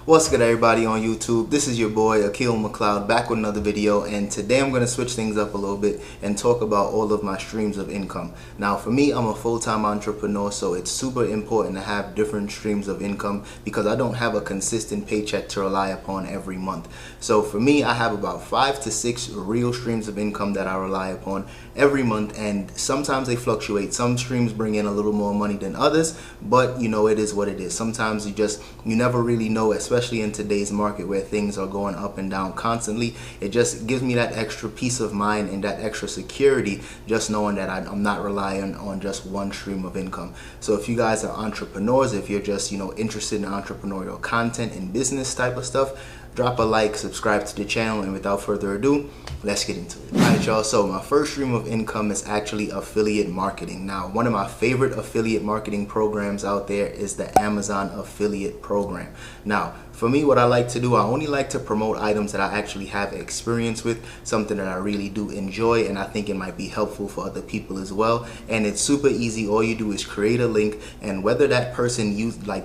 What's good, everybody on YouTube? This is your boy Akil McLeod back with another video, and today I'm going to switch things up a little bit and talk about all of my streams of income. Now for me, I'm a full-time entrepreneur, so it's super important to have different streams of income because I don't have a consistent paycheck to rely upon every month. So for me, I have about 5 to 6 real streams of income that I rely upon every month, and sometimes they fluctuate. Some streams bring in a little more money than others, but you know, it is what it is. Sometimes you never really know, especially in today's market where things are going up and down constantly. It just gives me that extra peace of mind and that extra security just knowing that I'm not relying on just one stream of income. So if you guys are entrepreneurs, if you're just interested in entrepreneurial content and business type of stuff, drop a like, subscribe to the channel, and without further ado, let's get into it. Alright y'all, so my first stream of income is actually affiliate marketing. Now, one of my favorite affiliate marketing programs out there is the Amazon affiliate program. Now, for me, what I like to do, I only like to promote items that I actually have experience with, something that I really do enjoy, and I think it might be helpful for other people as well. And it's super easy. All you do is create a link, and whether that person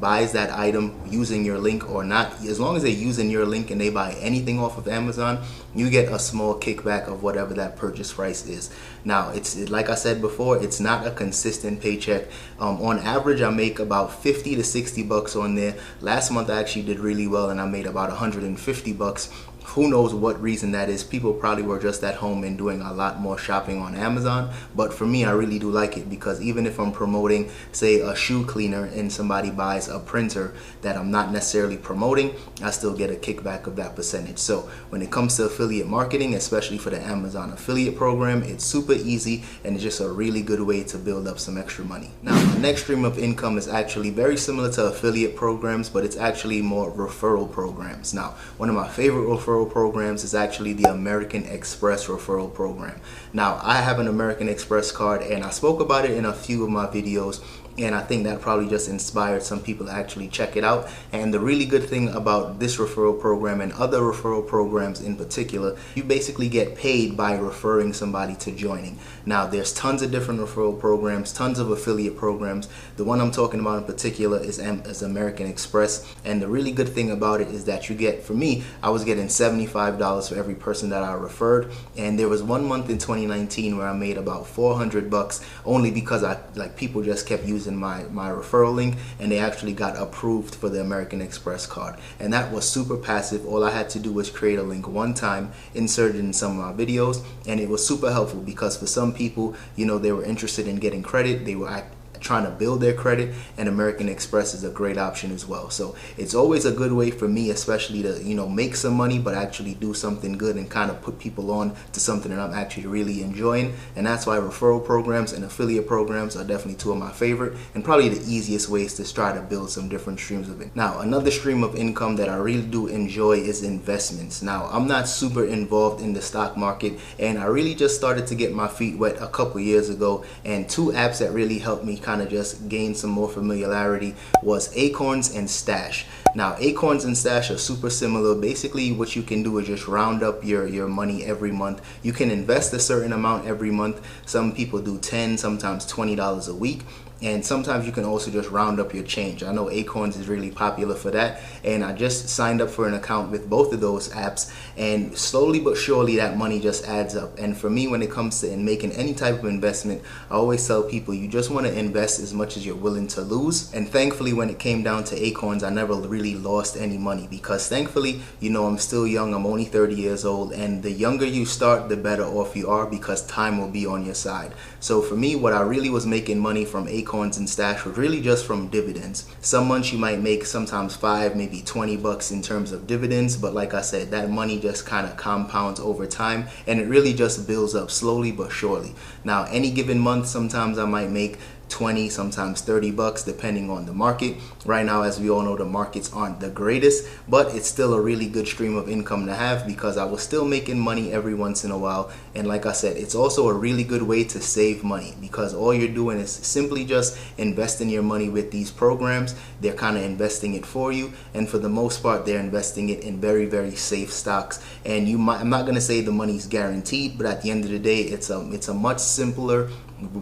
buys that item using your link or not, as long as they're using your link and they buy anything off of Amazon, you get a small kickback of whatever that purchase price is. Now, it's like I said before, it's not a consistent paycheck. On average, I make about 50 to 60 bucks on there. Last month, I actually did really well, and I made about 150 bucks. Who knows what reason that is? People probably were just at home and doing a lot more shopping on Amazon. But for me, I really do like it because even if I'm promoting, say, a shoe cleaner and somebody buys a printer that I'm not necessarily promoting, I still get a kickback of that percentage. So when it comes to affiliate marketing, especially for the Amazon affiliate program, it's super easy and it's just a really good way to build up some extra money. Now, the next stream of income is actually very similar to affiliate programs, but it's actually more referral programs. Now, one of my favorite referral programs is actually the American Express referral program. Now, I have an American Express card, and I spoke about it in a few of my videos, and I think that probably just inspired some people to actually check it out. And the really good thing about this referral program and other referral programs in particular, you basically get paid by referring somebody to joining. Now, there's tons of different referral programs, tons of affiliate programs. The one I'm talking about in particular is American Express. And the really good thing about it is that you get, for me, I was getting $75 for every person that I referred. And there was one month in 2019 where I made about 400 bucks only because people just kept using my referral link, and they actually got approved for the American Express card. And that was super passive. All I had to do was create a link one time, insert it in some of my videos, and it was super helpful because for some people, they were interested in getting credit. They were trying to build their credit, and American Express is a great option as well. So it's always a good way for me, especially to make some money but actually do something good and kind of put people on to something that I'm actually really enjoying. And that's why referral programs and affiliate programs are definitely two of my favorite and probably the easiest ways to try to build some different streams of it. Now, another stream of income that I really do enjoy is investments. Now, I'm not super involved in the stock market, and I really just started to get my feet wet a couple years ago, and two apps that really helped me kind of just gain some more familiarity was Acorns and Stash. Now, Acorns and Stash are super similar. Basically, what you can do is just round up your money every month. You can invest a certain amount every month. Some people do $10, sometimes $20 a week. And sometimes you can also just round up your change. I know Acorns is really popular for that, and I just signed up for an account with both of those apps, and slowly but surely that money just adds up. And for me, when it comes to making any type of investment, I always tell people you just want to invest as much as you're willing to lose. And thankfully, when it came down to Acorns, I never really lost any money because thankfully, I'm still young. I'm only 30 years old, and the younger you start, the better off you are because time will be on your side. So for me, what I really was making money from Acorns and Stash was really just from dividends. Some months you might make sometimes 5, maybe 20 bucks in terms of dividends, but like I said, that money just kind of compounds over time, and it really just builds up slowly but surely. Now, any given month, sometimes I might make 20, sometimes 30 bucks depending on the market. Right now, as we all know, the markets aren't the greatest, but it's still a really good stream of income to have because I was still making money every once in a while. And like I said, it's also a really good way to save money because all you're doing is simply just investing your money with these programs. They're kind of investing it for you, and for the most part, they're investing it in very, very safe stocks. And I'm not going to say the money's guaranteed, but at the end of the day, it's a much simpler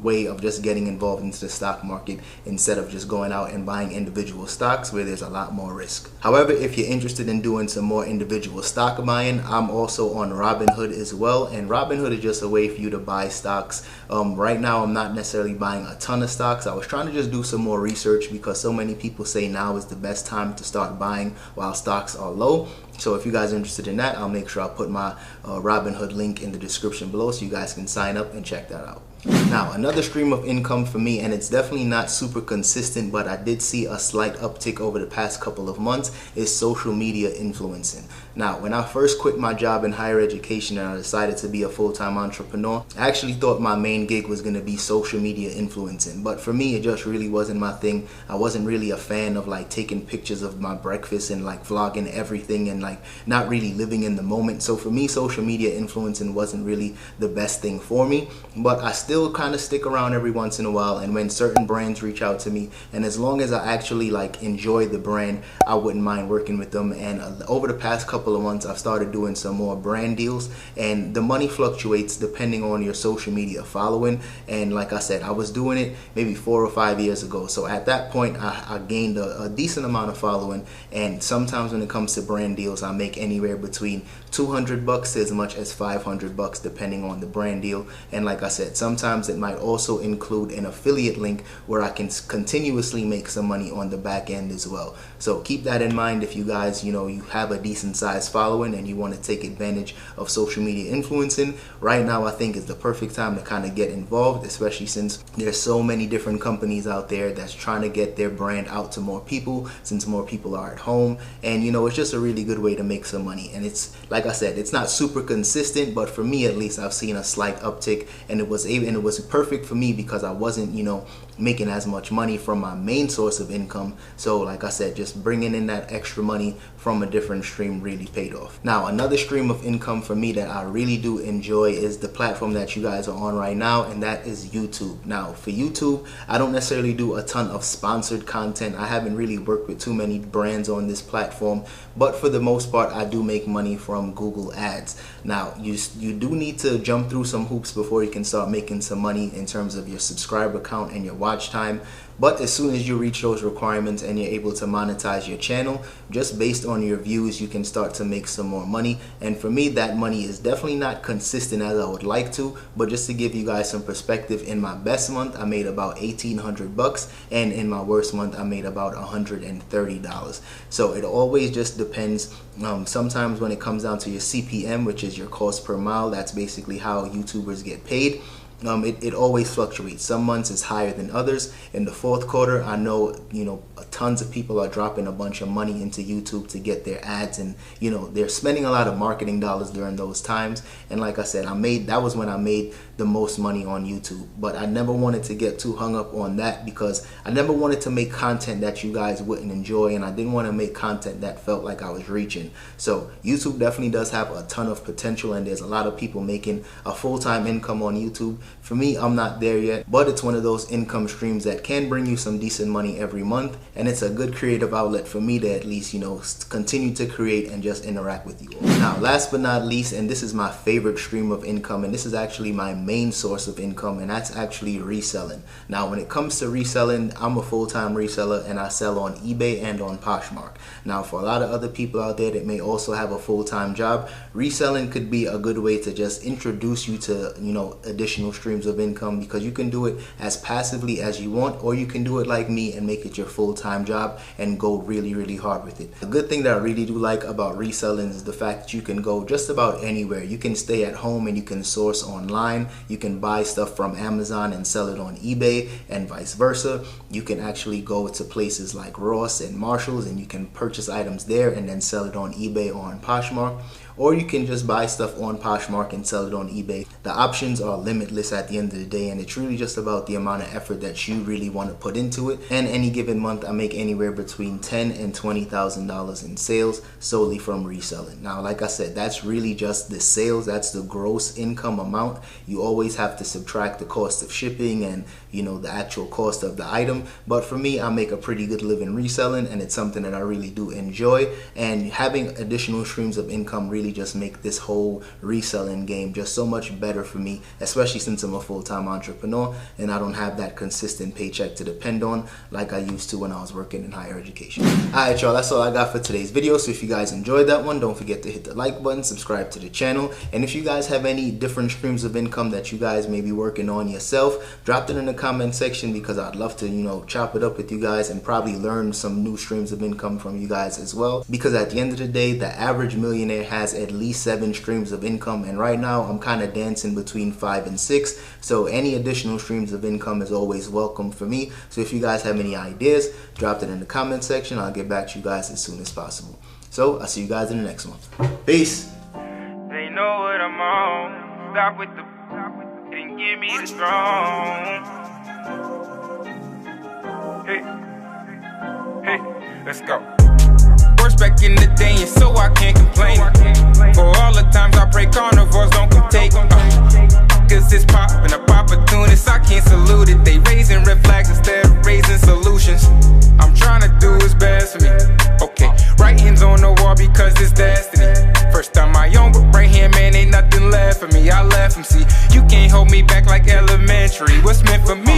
way of just getting involved into the stock market instead of just going out and buying individual stocks where there's a lot more risk. However, if you're interested in doing some more individual stock buying, I'm also on Robinhood as well, and Robinhood is just a way for you to buy stocks. Right now I'm not necessarily buying a ton of stocks. I was trying to just do some more research because so many people say now is the best time to start buying while stocks are low. So if you guys are interested in that, I'll make sure I'll put my Robinhood link in the description below so you guys can sign up and check that out. Now, another stream of income for me, and it's definitely not super consistent, but I did see a slight uptick over the past couple of months, is social media influencing. Now, when I first quit my job in higher education and I decided to be a full-time entrepreneur, I actually thought my main gig was going to be social media influencing. But for me, it just really wasn't my thing. I wasn't really a fan of like taking pictures of my breakfast and like vlogging everything and like not really living in the moment. So for me, social media influencing wasn't really the best thing for me, but I still kind of stick around every once in a while. And when certain brands reach out to me, and as long as I actually like enjoy the brand, I wouldn't mind working with them. And over the past couple of months, I've started doing some more brand deals, and the money fluctuates depending on your social media following. And like I said, I was doing it maybe 4 or 5 years ago, so at that point I gained a decent amount of following. And sometimes when it comes to brand deals, I make anywhere between $200 to as much as $500 depending on the brand deal. And like I said, sometimes it might also include an affiliate link where I can continuously make some money on the back end as well. So keep that in mind if you guys, you have a decent size following and you want to take advantage of social media influencing. Right now I think is the perfect time to kind of get involved, especially since there's so many different companies out there that's trying to get their brand out to more people, since more people are at home. And it's just a really good way to make some money. And it's, like I said, it's not super consistent, but for me at least, I've seen a slight uptick, and it was perfect for me because I wasn't making as much money from my main source of income. So like I said, just bringing in that extra money from a different stream really paid off. Now, another stream of income for me that I really do enjoy is the platform that you guys are on right now, and that is YouTube. Now, for YouTube, I don't necessarily do a ton of sponsored content. I haven't really worked with too many brands on this platform, but for the most part, I do make money from Google Ads. Now, you do need to jump through some hoops before you can start making some money in terms of your subscriber count and your watch time. But as soon as you reach those requirements and you're able to monetize your channel, just based on your views, you can start to make some more money. And for me, that money is definitely not consistent as I would like to, but just to give you guys some perspective, in my best month, I made about $1,800, and in my worst month, I made about $130. So it always just depends. Sometimes when it comes down to your CPM, which is your cost per mile, that's basically how YouTubers get paid. It always fluctuates. Some months is higher than others. In the fourth quarter, I know tons of people are dropping a bunch of money into YouTube to get their ads, and they're spending a lot of marketing dollars during those times. And like I said, that was when I made the most money on YouTube. But I never wanted to get too hung up on that because I never wanted to make content that you guys wouldn't enjoy, and I didn't want to make content that felt like I was reaching. So YouTube definitely does have a ton of potential, and there's a lot of people making a full-time income on YouTube. For me, I'm not there yet, but it's one of those income streams that can bring you some decent money every month, and it's a good creative outlet for me to at least continue to create and just interact with you all. Now, last but not least, and this is my favorite stream of income, and this is actually my main source of income, and that's actually reselling. Now, when it comes to reselling, I'm a full-time reseller, and I sell on eBay and on Poshmark. Now, for a lot of other people out there that may also have a full-time job, reselling could be a good way to just introduce you to additional streams of income, because you can do it as passively as you want, or you can do it like me and make it your full-time job and go really, really hard with it. The good thing that I really do like about reselling is the fact that you can go just about anywhere. You can stay at home and you can source online. You can buy stuff from Amazon and sell it on eBay, and vice versa. You can actually go to places like Ross and Marshalls and you can purchase items there and then sell it on eBay or on Poshmark. Or you can just buy stuff on Poshmark and sell it on eBay. The options are limitless at the end of the day, and it's really just about the amount of effort that you really want to put into it. And any given month, I make anywhere between $10,000 and $20,000 in sales solely from reselling. Now, like I said, that's really just the sales. That's the gross income amount. You always have to subtract the cost of shipping and the actual cost of the item. But for me, I make a pretty good living reselling, and it's something that I really do enjoy. And having additional streams of income really really just make this whole reselling game just so much better for me, especially since I'm a full-time entrepreneur and I don't have that consistent paycheck to depend on like I used to when I was working in higher education. Alright y'all, that's all I got for today's video. So if you guys enjoyed that one, don't forget to hit the like button, subscribe to the channel, and if you guys have any different streams of income that you guys may be working on yourself, drop it in the comment section, because I'd love to, you know, chop it up with you guys and probably learn some new streams of income from you guys as well. Because at the end of the day, the average millionaire has at least 7 streams of income, and right now I'm kind of dancing between 5 and 6. So any additional streams of income is always welcome for me. So if you guys have any ideas, drop it in the comment section. I'll get back to you guys as soon as possible. So I'll see you guys in the next one. Peace. They know what I'm on. Stop with the and give me the strong. Hey, let's go. Worst back in the day, and so I can't complain. For all the times I pray carnivores don't come take. Cause it's poppin' up opportunists, I can't salute it. They raising red flags instead of raising solutions. I'm trying to do what's best for me. Okay, right hand's on the wall because it's destiny. First time my own, but right hand, man, ain't nothing left for me. I left him, see, you can't hold me back like elementary. What's meant for me